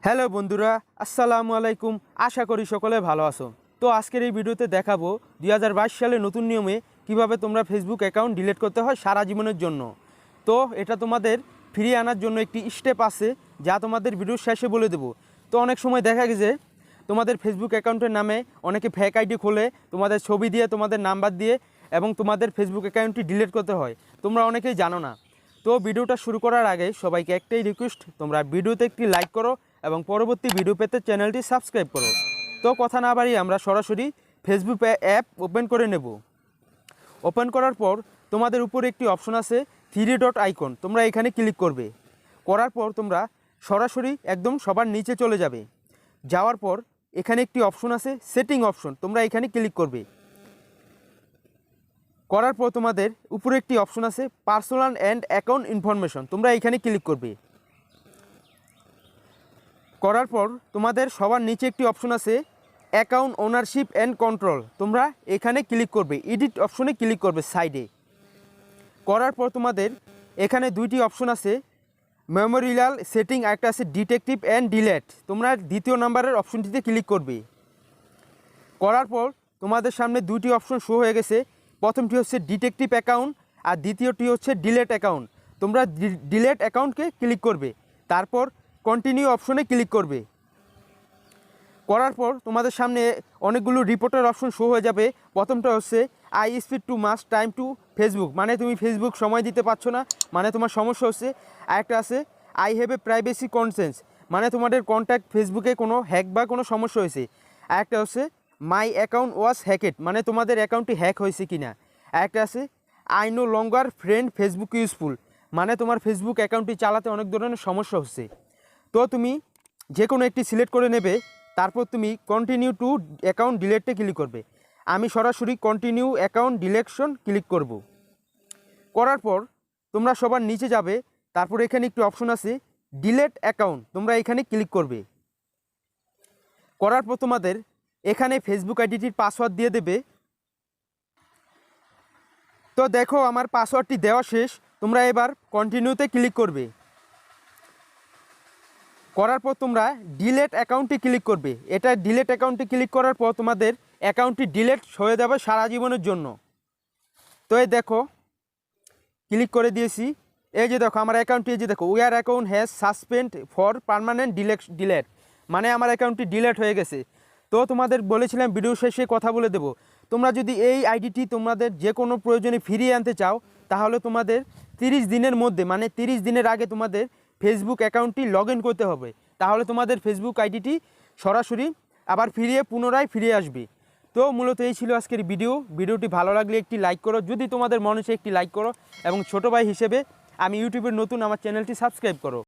Hello বন্ধুরা, আসসালামু আলাইকুম। আশা করি সকলে ভালো আছো। তো আজকের এই ভিডিওতে দেখাবো 2022 সালে নতুন নিয়মে কিভাবে তোমরা ফেসবুক অ্যাকাউন্ট ডিলিট করতে হয় সারা জীবনের জন্য। তো এটা তোমাদের ফিরিয়ে আনার জন্য একটি স্টেপ আছে যা তোমাদের ভিডিওর শেষে বলে দেবো। তো অনেক সময় দেখা গেছে তোমাদের ফেসবুক অ্যাকাউন্টের নামে অনেকে ফেক আইডি খোলে, তোমাদের ছবি দিয়ে, তোমাদের নাম্বার দিয়ে, এবং তোমাদের ফেসবুক অ্যাকাউন্টটি ডিলিট করতে হয়। তোমরা অনেকেই জানো না। তো ভিডিওটা শুরু করার আগে সবাইকে একটাই রিকোয়েস্ট, তোমরা ভিডিওতে একটি লাইক করো এবং পরবর্তী ভিডিও পেতে চ্যানেলটি সাবস্ক্রাইব করো। তো কথা না বাড়িয়ে আমরা সরাসরি ফেসবুক অ্যাপ ওপেন করে নেব। ওপেন করার পর তোমাদের উপরে একটি অপশন আছে 3 ডট আইকন, তোমরা এখানে ক্লিক করবে। করার পর তোমরা সরাসরি একদম সবার নিচে চলে যাবে। যাওয়ার পর এখানে একটি অপশন আছে সেটিং অপশন, তোমরা এখানে ক্লিক করবে। করার পর তোমাদের উপরে একটি অপশন আছে পার্সোনাল অ্যান্ড অ্যাকাউন্ট ইনফরমেশন, তোমরা এখানে ক্লিক করবে। করার পর তোমাদের সবার নিচে একটি অপশন আছে অ্যাকাউন্ট ওনারশিপ অ্যান্ড কন্ট্রোল, তোমরা এখানে ক্লিক করবে। এডিট অপশনে ক্লিক করবে সাইডে। করার পর তোমাদের এখানে দুইটি অপশন আছে মেমোরিয়াল সেটিং, একটা আছে ডিটেকটিভ অ্যান্ড ডিলেট, তোমরা দ্বিতীয় নাম্বারের অপশনটিতে ক্লিক করবে। করার পর তোমাদের সামনে দুইটি অপশন শো হয়ে গেছে। প্রথমটি হচ্ছে ডিটেকটিভ অ্যাকাউন্ট আর দ্বিতীয়টি হচ্ছে ডিলেট অ্যাকাউন্ট, তোমরা ডিলেট অ্যাকাউন্টকে ক্লিক করবে। তারপর কন্টিনিউ অপশনে ক্লিক করবে। করার পর তোমাদের সামনে অনেকগুলো রিপোর্টের অপশন শো হয়ে যাবে। প্রথমটা হচ্ছে I spend too much time to Facebook, মানে তুমি ফেসবুক সময় দিতে পারছো না, মানে তোমার সমস্যা হচ্ছে। আরেকটা আছে I have a privacy conscience, মানে তোমাদের কন্ট্যাক্ট ফেসবুকে কোনো হ্যাক বা কোনো সমস্যা হয়েছে। আরেকটা হচ্ছে মাই অ্যাকাউন্ট ওয়াজ হ্যাকেড, মানে তোমাদের অ্যাকাউন্টটি হ্যাক হয়েছে কিনা। আরেকটা আছে I no longer find Facebook useful, মানে তোমার ফেসবুক অ্যাকাউন্টটি চালাতে অনেক ধরনের সমস্যা হচ্ছে। তো তুমি যে কোনো একটি সিলেক্ট করে নেবে। তারপর তুমি কন্টিনিউ টু অ্যাকাউন্ট ডিলেটে ক্লিক করবে। আমি সরাসরি কন্টিনিউ অ্যাকাউন্ট ডিলেকশন ক্লিক করব। করার পর তোমরা সবার নিচে যাবে। তারপর এখানে একটি অপশন আছে ডিলেট অ্যাকাউন্ট, তোমরা এখানে ক্লিক করবে। করার পর তোমাদের এখানে ফেসবুক আইডিটির পাসওয়ার্ড দিয়ে দেবে। তো দেখো আমার পাসওয়ার্ডটি দেওয়া শেষ, তোমরা এবার কন্টিনিউতে ক্লিক করবে। করার পর তোমরা ডিলেট অ্যাকাউন্টে ক্লিক করবে। এটা ডিলেট অ্যাকাউন্টে ক্লিক করার পর তোমাদের অ্যাকাউন্টটি ডিলেট হয়ে যাবে সারা জীবনের জন্য। তো এই দেখো ক্লিক করে দিয়েছি। এই যে দেখো আমার অ্যাকাউন্টটি, এই যে দেখো উয়ার account has suspend for permanent delete, মানে আমার অ্যাকাউন্টটি ডিলেট হয়ে গেছে। তো তোমাদের বলেছিলাম ভিডিও শেষে কথা বলে দেব। তোমরা যদি এই আইডিটি তোমাদের যে কোনো প্রয়োজনে ফিরিয়ে আনতে চাও, তাহলে তোমাদের 30 দিনের মধ্যে, মানে 30 দিনের আগে তোমাদের ফেসবুক অ্যাকাউন্টটি লগ ইন করতে হবে। তাহলে তোমাদের ফেসবুক আইডিটি সরাসরি আবার পুনরায় ফিরে আসবে। তো মূলত এই ছিল আজকের ভিডিওটি ভালো লাগলে একটি লাইক করো, যদি তোমাদের মনে হচ্ছে একটি লাইক করো, এবং ছোটো ভাই হিসেবে আমি ইউটিউবের নতুন, আমার চ্যানেলটি সাবস্ক্রাইব করো।